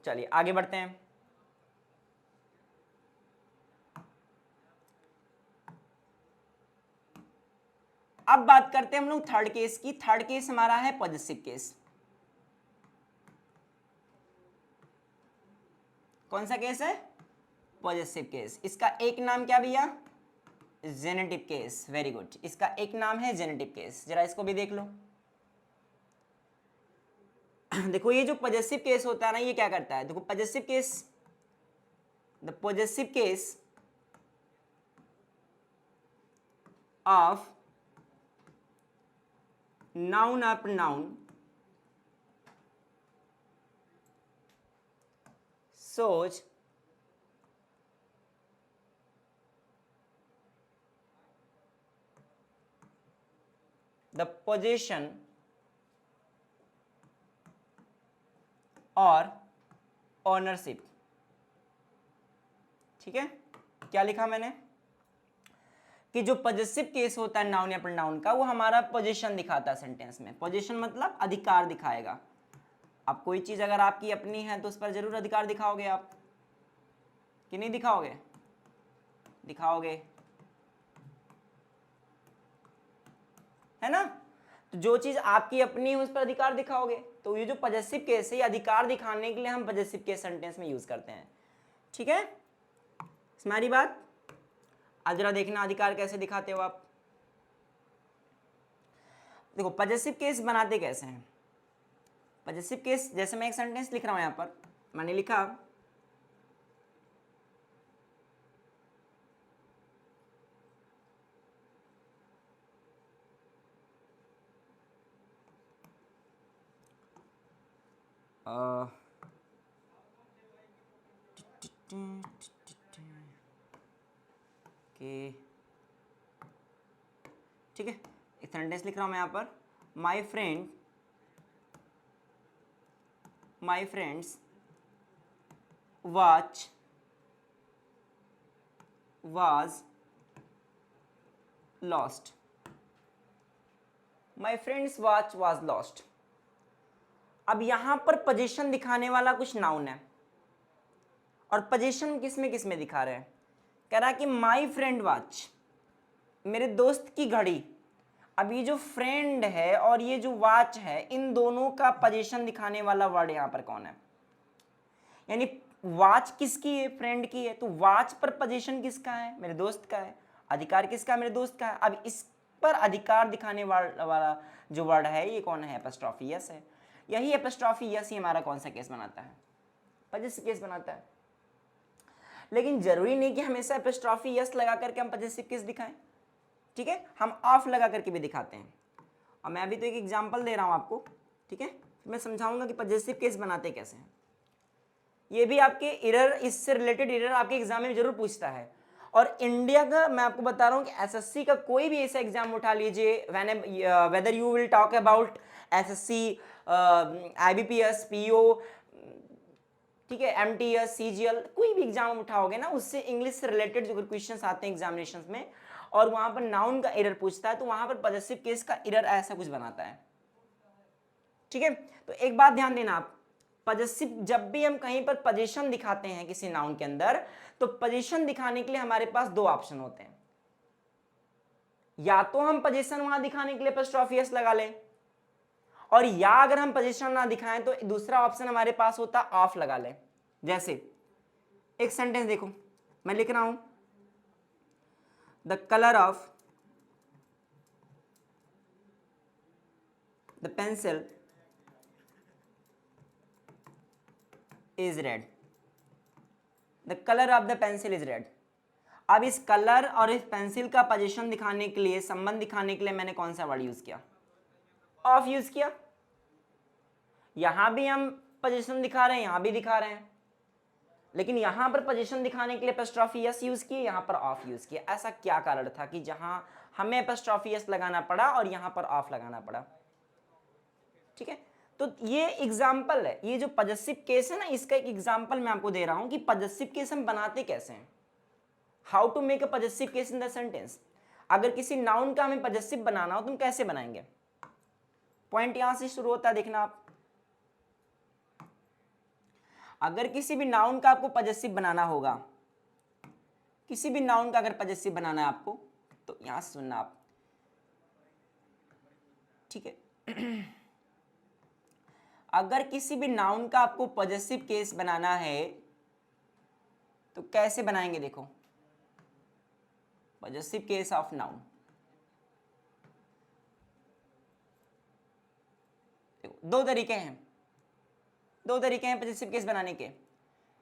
[SPEAKER 1] चलिए आगे बढ़ते हैं। अब बात करते हैं हम लोग थर्ड केस की। थर्ड केस हमारा है पॉजिटिव केस। कौन सा केस है? Positive case. इसका एक नाम क्या भैया? Generative case. वेरी गुड, इसका एक नाम है जेनेटिव केस। जरा इसको भी देख लो। देखो ये जो पॉजिटिव केस होता है ना, ये क्या करता है? देखो positive case, the positive case of noun or pronoun shows the possession or ownership। ठीक है? क्या लिखा मैंने? कि जो पॉजिटिव केस होता है नाउन या प्रोनाउन का, वो हमारा पोजीशन दिखाता है सेंटेंस में। पोजीशन मतलब अधिकार दिखाएगा। अब कोई चीज अगर आपकी अपनी है तो उस पर जरूर अधिकार दिखाओगे आप, कि नहीं दिखाओगे? दिखाओगे, है ना? तो जो चीज आपकी अपनी है उस पर अधिकार दिखाओगे। तो ये जो पॉजिटिव केस है, ये अधिकार दिखाने के लिए हम पॉजिटिव केस सेंटेंस में यूज करते हैं। ठीक है? हमारी बात आज जरा देखना अधिकार कैसे दिखाते हो आप। देखो पॉजिटिव केस बनाते कैसे हैं? पॉजिटिव केस, जैसे मैं एक सेंटेंस लिख रहा हूं, यहां पर मैंने लिखा ठीक है, एक सेंटेंस लिख रहा हूं मैं यहां पर, my friends watch was lost. My friend's watch was lost. अब यहां पर पोजीशन दिखाने वाला कुछ नाउन है, और पोजीशन किस में दिखा रहे हैं, कह रहा है कि माई फ्रेंड वॉच, मेरे दोस्त की घड़ी। अब ये जो फ्रेंड है और ये जो वॉच है, इन दोनों का पोजीशन दिखाने वाला वर्ड यहां पर कौन है, यानी वॉच किसकी है, फ्रेंड की है, तो वॉच पर पोजीशन किसका है, मेरे दोस्त का है, अधिकार किसका है, मेरे दोस्त का है। अब इस पर अधिकार दिखाने वाला जो वर्ड है ये कौन है, एपस्ट्रॉफी यस है। यही एपस्ट्रॉफी यस ही हमारा कौन सा केस बनाता है, पजेसिव केस बनाता है। लेकिन जरूरी नहीं कि हमेशा एपस्ट्रॉफी यस लगा करके हम पजेसिव केस दिखाएं, ठीक है, हम ऑफ लगा करके भी दिखाते हैं। और मैं अभी तो एक एग्जाम्पल दे रहा हूं आपको, ठीक है, मैं समझाऊंगा कि पजेसिव केस बनाते कैसे हैं। ये भी आपके एरर, इससे रिलेटेड एरर आपके एग्जाम में जरूर पूछता है। और इंडिया का मैं आपको बता रहा हूं कि एसएससी का कोई भी ऐसा एग्जाम उठा लीजिए, whether you will talk about SSC, IBPS, PO, ठीक है, एमटीएस, सीजीएल, कोई भी एग्जाम उठाओगे ना, उससे इंग्लिश से रिलेटेड जो क्वेश्चंस आते हैं एग्जामिनेशंस में, और वहां पर नाउन का एरर पूछता है, तो वहां पर पजेसिव केस का एरर ऐसा कुछ बनाता है, ठीक है। तो एक बात ध्यान देना आप, पजेसिव जब भी हम कहीं पर पोजीशन दिखाते हैं किसी नाउन के अंदर, तो पोजीशन दिखाने के लिए हमारे पास दो ऑप्शन होते हैं, या तो हम पोजीशन वहां दिखाने के लिए एपस्ट्रॉफी एस लगा लें, और या अगर हम पोजीशन ना दिखाएं तो दूसरा ऑप्शन हमारे पास होता ऑफ लगा लें। जैसे एक सेंटेंस देखो, मैं लिख रहा हूं, the colour of the pencil is red, the colour of the pencil is red. अब इस कलर और इस पेंसिल का पोजीशन दिखाने के लिए, संबंध दिखाने के लिए मैंने कौन सा वर्ड यूज किया, ऑफ यूज किया। यहां भी हम पोजीशन दिखा रहे हैं, यहां भी दिखा रहे हैं, लेकिन यहां पर पोजीशन दिखाने के लिए एपस्ट्रॉफी एस यूज किए, यहां पर ऑफ यूज किया। ऐसा क्या कारण था कि जहां हमें एपस्ट्रॉफी एस लगाना पड़ा और यहां पर ऑफ लगाना पड़ा, ठीक है। तो ये एग्जाम्पल है, ये जो पजेसिव केस है ना, इसका एक एग्जाम्पल मैं आपको दे रहा हूं कि पजेसिव केस हम बनाते कैसे हैं, how to make a possessive case in the sentence. अगर किसी नाउन का हमें पजेसिव बनाना हो तो हम कैसे बनाएंगे, पॉइंट यहां से शुरू होता है, देखना आप। अगर किसी भी नाउन का आपको पजेसिव बनाना होगा, किसी भी नाउन का अगर पजेसिव बनाना है आपको, तो यहां से सुनना आप, ठीक है। अगर किसी भी नाउन का आपको पजेसिव केस बनाना है तो कैसे बनाएंगे, देखो, पजेसिव केस ऑफ नाउन, दो तरीके हैं, दो तरीके हैं पजेसिव केस बनाने के,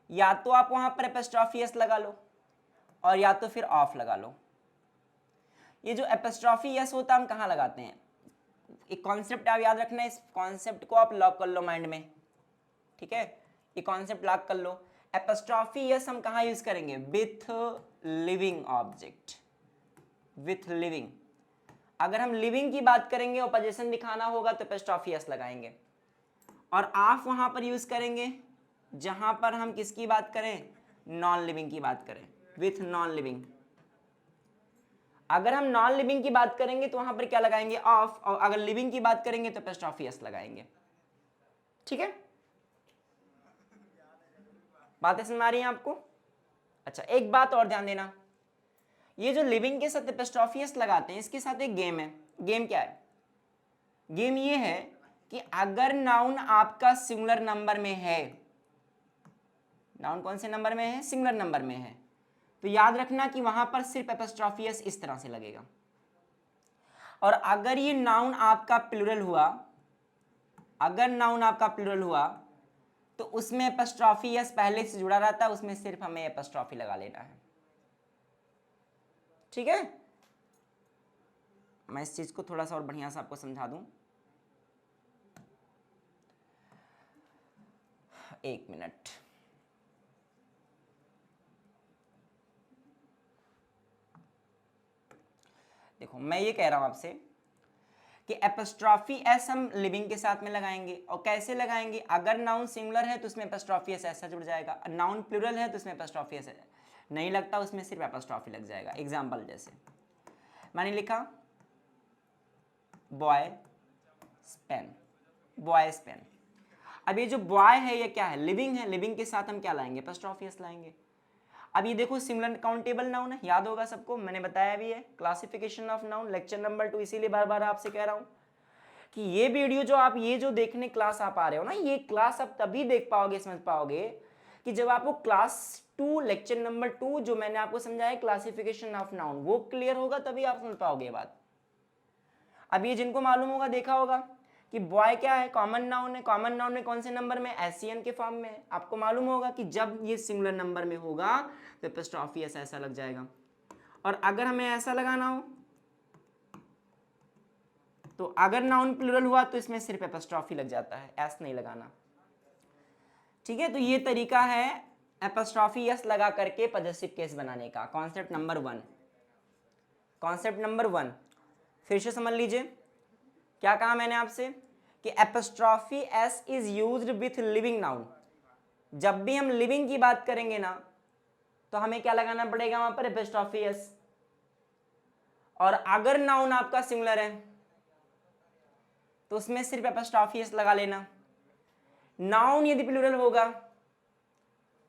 [SPEAKER 1] या तो आप वहां पर एपस्ट्रॉफी एस लगा लो, और या तो फिर ऑफ लगा लो। ये जो एपस्ट्रॉफी एस होता है हम कहां लगाते हैं, एक कॉन्सेप्ट आप याद रखना, इस कॉन्सेप्ट को आप लॉक कर लो माइंड में, ठीक है, ये कॉन्सेप्ट लॉक कर लो। एपस्ट्रॉफी एस हम कहां यूज करेंगे, with living object, with living. अगर हम लिविंग की बात करेंगे और पोजीशन दिखाना होगा तो एपस्ट्रॉफी एस लगाएंगे, और ऑफ वहां पर यूज करेंगे जहां पर हम किसकी बात करें, नॉन लिविंग की बात करें, विथ नॉन लिविंग। अगर हम नॉन लिविंग की बात करेंगे तो वहां पर क्या लगाएंगे, ऑफ, और अगर लिविंग की बात करेंगे तो एपस्ट्रॉफी एस लगाएंगे, ठीक है। बातें समझ आ रही हैं आपको। अच्छा, एक बात और ध्यान देना, ये जो लिविंग के साथ एपस्ट्रॉफी एस लगाते हैं, इसके साथ एक गेम है। गेम क्या है, गेम ये है कि अगर नाउन आपका सिंगुलर नंबर में है, नाउन कौन से नंबर में है, सिंगुलर नंबर में है, तो याद रखना कि वहां पर सिर्फ एपस्ट्रॉफी एस इस तरह से लगेगा। और अगर ये नाउन आपका प्लूरल हुआ, अगर नाउन आपका प्लूरल हुआ, तो उसमें एपस्ट्रॉफी एस पहले से जुड़ा रहता है, उसमें सिर्फ हमें एपस्ट्रॉफी लगा लेना है, ठीक है। मैं इस चीज को थोड़ा सा और बढ़िया से आपको समझा दूं, एक मिनट। देखो, मैं ये कह रहा हूं आपसे कि एपस्ट्रॉफी एस हम लिविंग के साथ में लगाएंगे। और कैसे लगाएंगे? अगर नाउन सिंगुलर है तो उसमें एपस्ट्रॉफी एस ऐसा जुड़ जाएगा, नाउन प्लूरल है तो उसमें एपस्ट्रॉफी एस नहीं लगता, उसमें सिर्फ एपस्ट्रॉफी लग जाएगा। एग्जाम्पल जैसे मैंने लिखा बॉय पेन, बॉयज पेन। अब ये जो बॉय है ये क्या है? लिविंग है, लिविंग के साथ हम क्या लाएंगे? एपस्ट्रॉफी एस लाएंगे। अब ये देखो सिंगुलर काउंटेबल नाउन है, याद होगा सबको, मैंने बताया भी है classification of noun lecture number 2, इसीलिए बार बार आपसे कह रहा हूं कि ये वीडियो जो आप ये जो देखने क्लास आप आ रहे हो ना, ये क्लास आप तभी देख पाओगे, समझ पाओगे कि जब आपको क्लास 2 लेक्चर नंबर 2 जो मैंने आपको समझाया क्लासिफिकेशन ऑफ नाउन वो क्लियर होगा, तभी आप समझ पाओगे ये बात। अब ये जिनको मालूम होगा, देखा होगा कि बॉय क्या है? कॉमन नाउन है। कॉमन नाउन में कौन से नंबर में? एससीएन के फॉर्म में है। आपको मालूम होगा कि जब ये सिंगुलर नंबर में होगा तो एपस्ट्रॉफी एस ऐसा लग जाएगा, और अगर हमें ऐसा लगाना हो तो अगर नाउन प्लूरल हुआ तो इसमें सिर्फ एपस्ट्रॉफी लग जाता है, एस नहीं लगाना। ठीक है, तो ये तरीका है एपस्ट्रॉफी एस लगा करके पॉजेसिव केस बनाने का। कॉन्सेप्ट नंबर 1, कॉन्सेप्ट नंबर 1 फिर से समझ लीजिए। क्या कहा मैंने आपसे कि apostrophe S is used with living noun. जब भी हम लिविंग की बात करेंगे ना तो हमें क्या लगाना पड़ेगा वहां पर? Apostrophe S. और अगर नाउन आपका सिंगुलर है तो उसमें सिर्फ एपस्ट्रॉफी एस लगा लेना। नाउन यदि प्लूरल होगा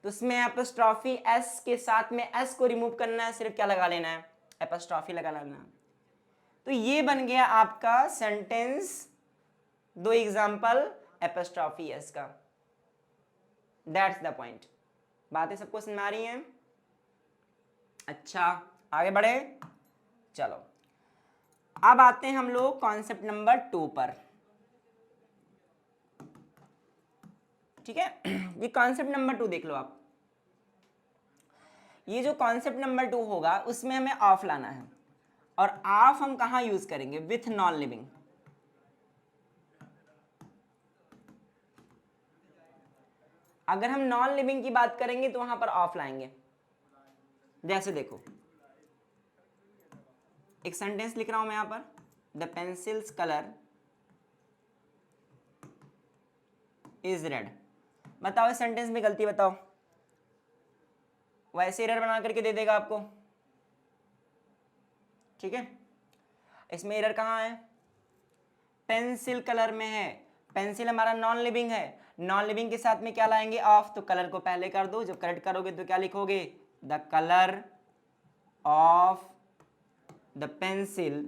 [SPEAKER 1] तो उसमें एपस्ट्रॉफी एस के साथ में एस को रिमूव करना है, सिर्फ क्या लगा लेना है? एपस्ट्रॉफी लगा लेना। तो ये बन गया आपका सेंटेंस, 2 एग्जांपल एपस्ट्रॉफी एस का। That's the point. बातें सबको समझ आ रही हैं? अच्छा, आगे बढ़े। चलो अब आते हैं हम लोग कॉन्सेप्ट नंबर 2 पर। ठीक है, ये कॉन्सेप्ट नंबर 2 देख लो आप। ये जो कॉन्सेप्ट नंबर 2 होगा उसमें हमें ऑफ लाना है, और ऑफ हम कहां यूज करेंगे? With non living. अगर हम नॉन लिविंग की बात करेंगे तो वहां पर ऑफ लाएंगे। जैसे देखो, एक सेंटेंस लिख रहा हूं मैं यहां पर, the pencils colour is red. बताओ इस सेंटेंस में गलती बताओ। वैसे एरर बना करके दे देगा आपको। ठीक है, इसमें एरर कहां है? पेंसिल कलर में है। पेंसिल हमारा नॉन लिविंग है, नॉन लिविंग के साथ में क्या लाएंगे? ऑफ। तो कलर को पहले कर दो, जब करेक्ट करोगे तो क्या लिखोगे? The colour of the pencil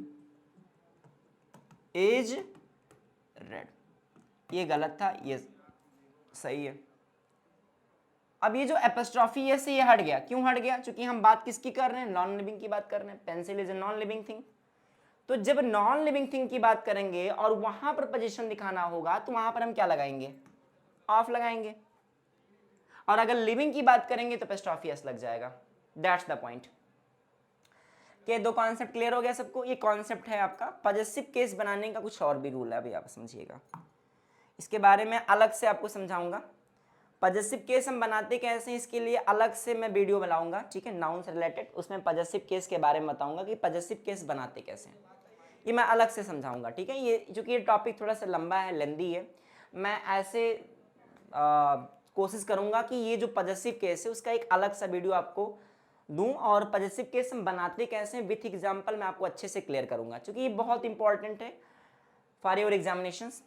[SPEAKER 1] is red. ये गलत था, ये सही है। अब ये जो एपस्ट्रॉफी है से ये हट गया। क्यों हट गया? क्योंकि हम बात किसकी कर रहे हैं? नॉन लिविंग की बात कर रहे हैं। Pencil is a non living thing. तो जब नॉन लिविंग थिंग की बात करेंगे और वहां पर पोजीशन दिखाना होगा तो वहां पर हम क्या लगाएंगे? ऑफ लगाएंगे। और अगर लिविंग की बात करेंगे तो एपस्ट्रॉफी एस लग जाएगा। That's the point. के 2 कॉन्सेप्ट क्लियर हो गया सबको? ये कॉन्सेप्ट है आपका। पॉजेसिव केस बनाने का कुछ और भी रूल है, अभी आप समझिएगा, इसके बारे में अलग से आपको समझाऊंगा। पॉजेसिव केस हम बनाते कैसे हैं इसके लिए अलग से मैं वीडियो बनाऊंगा। ठीक है, नाउन से रिलेटेड, उसमें पॉजेसिव केस के बारे में बताऊंगा कि पॉजेसिव केस बनाते कैसे हैं, ये मैं अलग से समझाऊंगा। ठीक है, ये चूंकि ये टॉपिक थोड़ा सा लंबा है, लेंदी है, मैं ऐसे कोशिश करूंगा कि ये जो पॉजेसिव केस है उसका एक अलग सा वीडियो आपको दूं, और पॉजेसिव केस हम बनाते कैसे हैं विथ एग्जाम्पल मैं आपको अच्छे से क्लियर करूंगा, क्योंकि ये बहुत इंपॉर्टेंट है फॉर योर एग्जामिनेशंस।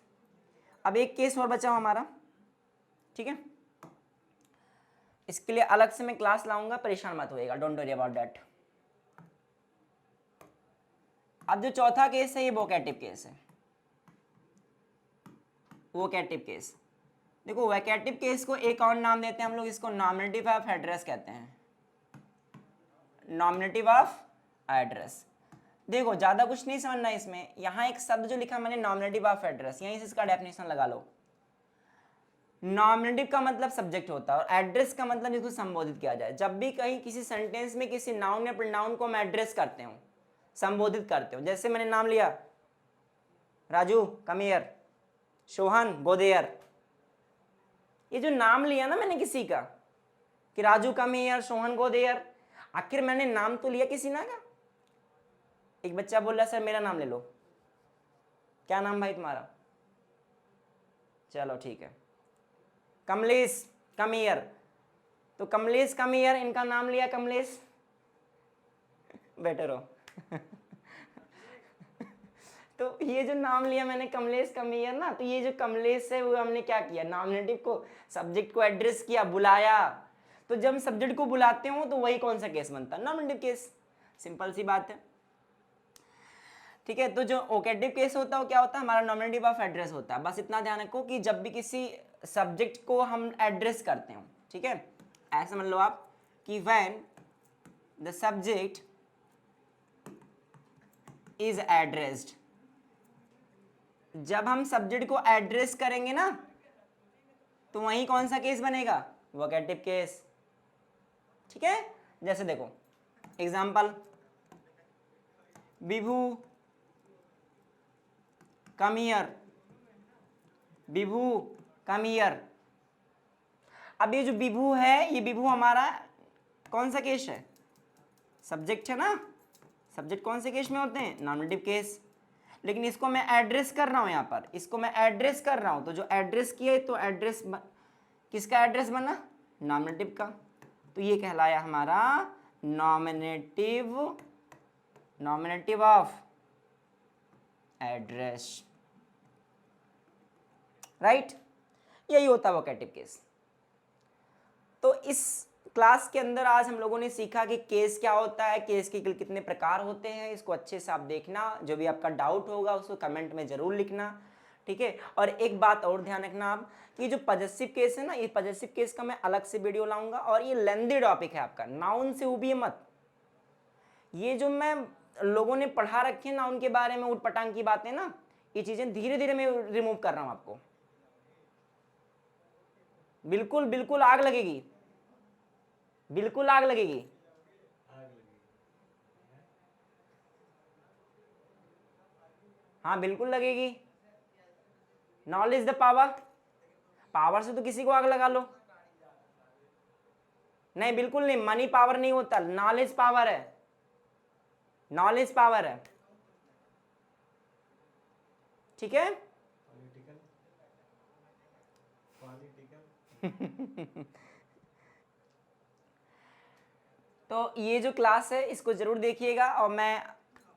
[SPEAKER 1] अब एक केस और बचा हमारा। ठीक है, इसके लिए अलग से मैं क्लास लाऊंगा, परेशान मत होइएगा, डोंट वरी अबाउट दैट। अब जो चौथा केस है ये वोकैटिव केस है। वोकैटिव केस, देखो वोकैटिव केस को एक और नाम देते हैं हम लोग, इसको नॉमिनेटिव ऑफ एड्रेस कहते हैं। Nominative of address. देखो ज्यादा कुछ नहीं समझना इसमें, यहां एक शब्द जो लिखा मैंने नॉमिनेटिव ऑफ एड्रेस, यहीं से इसका डेफिनेशन लगा लो। नॉमिनेटिव का मतलब सब्जेक्ट होता है और एड्रेस का मतलब जिसको संबोधित किया जाए। जब भी कहीं किसी सेंटेंस में किसी नाउन या प्रोनाउन को हम एड्रेस करते हो, संबोधित करते हो, जैसे मैंने नाम लिया Raju come here, Sohan go there, ये जो नाम लिया ना मैंने किसी का कि Raju come here, Sohan go there, आखिर मैंने नाम तो लिया किसी ना का। एक बच्चा बोल रहा सर मेरा नाम ले लो, क्या नाम भाई तुम्हारा? चलो ठीक है, कमलेश कम हियर। तो कमलेश कम हियर, इनका नाम लिया कमलेश, बैठे रहो। तो ये जो नाम लिया मैंने कमलेश कम हियर ना, तो ये जो कमलेश है वो हमने क्या किया, नॉमिनेटिव को, सब्जेक्ट को एड्रेस किया, बुलाया। तो जब हम सब्जेक्ट को बुलाते हो तो वही कौन सा केस बनता है, नॉमिनेटिव केस। सिंपल सी बात है, ठीक है। तो जो ओकेटिव केस होता है वो क्या होता है, हमारा नॉमिनेटिव ऑफ एड्रेस होता है। बस इतना ध्यान रखो कि जब भी किसी सब्जेक्ट को हम एड्रेस करते हो, ठीक है, ऐसे समझ लो आप कि when the subject is addressed, जब हम सब्जेक्ट को एड्रेस करेंगे ना तो वही कौन सा केस बनेगा, वोकेटिव केस, ठीक है। जैसे देखो example, Vibhu come here, Vibhu come here. अब ये जो विभू है, ये विभू हमारा कौन सा केस है, सब्जेक्ट है ना। सब्जेक्ट कौन से केस में होते हैं, नॉमिनेटिव केस। लेकिन इसको मैं एड्रेस कर रहा हूं, यहां पर इसको मैं एड्रेस कर रहा हूं, तो जो एड्रेस किए तो एड्रेस किसका एड्रेस बना, नॉमिनेटिव का। तो ये कहलाया हमारा nominative, nominative of address, right. यही होता है वोकेटिव केस। तो इस क्लास के अंदर आज हम लोगों ने सीखा कि केस क्या होता है, केस के कितने प्रकार होते हैं। इसको अच्छे से आप देखना, जो भी आपका डाउट होगा उसको कमेंट में जरूर लिखना, ठीक है। और एक बात और ध्यान रखना आप कि जो पजेसिव केस है ना, ये पजेसिव केस का मैं अलग से वीडियो लाऊंगा, और ये लेंदी टॉपिक है आपका, नाउन से उबिए मत। ये जो मैं लोगों ने पढ़ा रखे हैं नाउन के बारे में उटपटांग की बातें ना, ये चीजें धीरे धीरे मैं रिमूव कर रहा हूं आपको। बिल्कुल बिल्कुल आग लगेगी, बिल्कुल आग लगेगी। हाँ बिल्कुल लगेगी। नॉलेज द पावर, पावर से तो किसी को आग लगा लो। नहीं बिल्कुल नहीं, मनी पावर नहीं होता, नॉलेज पावर है, नॉलेज पावर है, ठीक है। तो ये जो क्लास है इसको जरूर देखिएगा, और मैं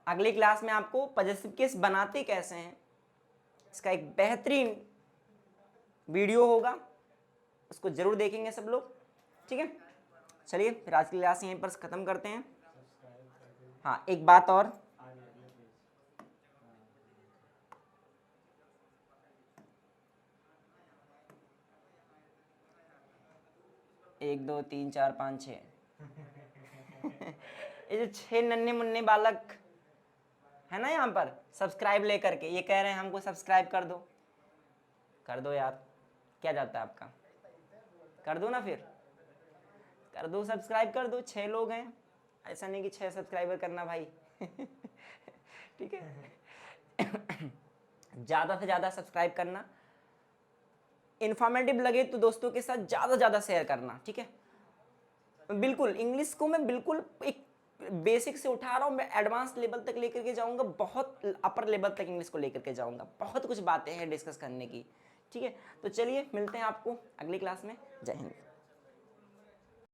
[SPEAKER 1] अगली क्लास में आपको पजेसिव केस बनाते कैसे हैं इसका एक बेहतरीन वीडियो होगा, उसको जरूर देखेंगे सब लोग, ठीक है। चलिए फिर आज की क्लास यहीं पर खत्म करते हैं। हाँ एक बात और, एक दो तीन चार पाँच छः, ये जो 6 नन्हे मुन्ने बालक है ना यहाँ पर सब्सक्राइब लेकर के, ये कह रहे हैं हमको सब्सक्राइब कर दो यार, क्या जाता है आपका, कर दो ना, फिर कर दो, सब्सक्राइब कर दो। 6 लोग हैं, ऐसा नहीं कि 6 सब्सक्राइबर करना भाई। ठीक है। ज़्यादा से ज़्यादा सब्सक्राइब करना, इन्फॉर्मेटिव लगे तो दोस्तों के साथ ज़्यादा शेयर करना, ठीक है। बिल्कुल इंग्लिश को मैं बिल्कुल एक बेसिक से उठा रहा हूँ, मैं एडवांस लेवल तक लेकर के जाऊँगा, बहुत अपर लेवल तक इंग्लिश को लेकर के जाऊँगा, बहुत कुछ बातें हैं डिस्कस करने की, ठीक है। तो चलिए मिलते हैं आपको अगली क्लास में, जय हिंद।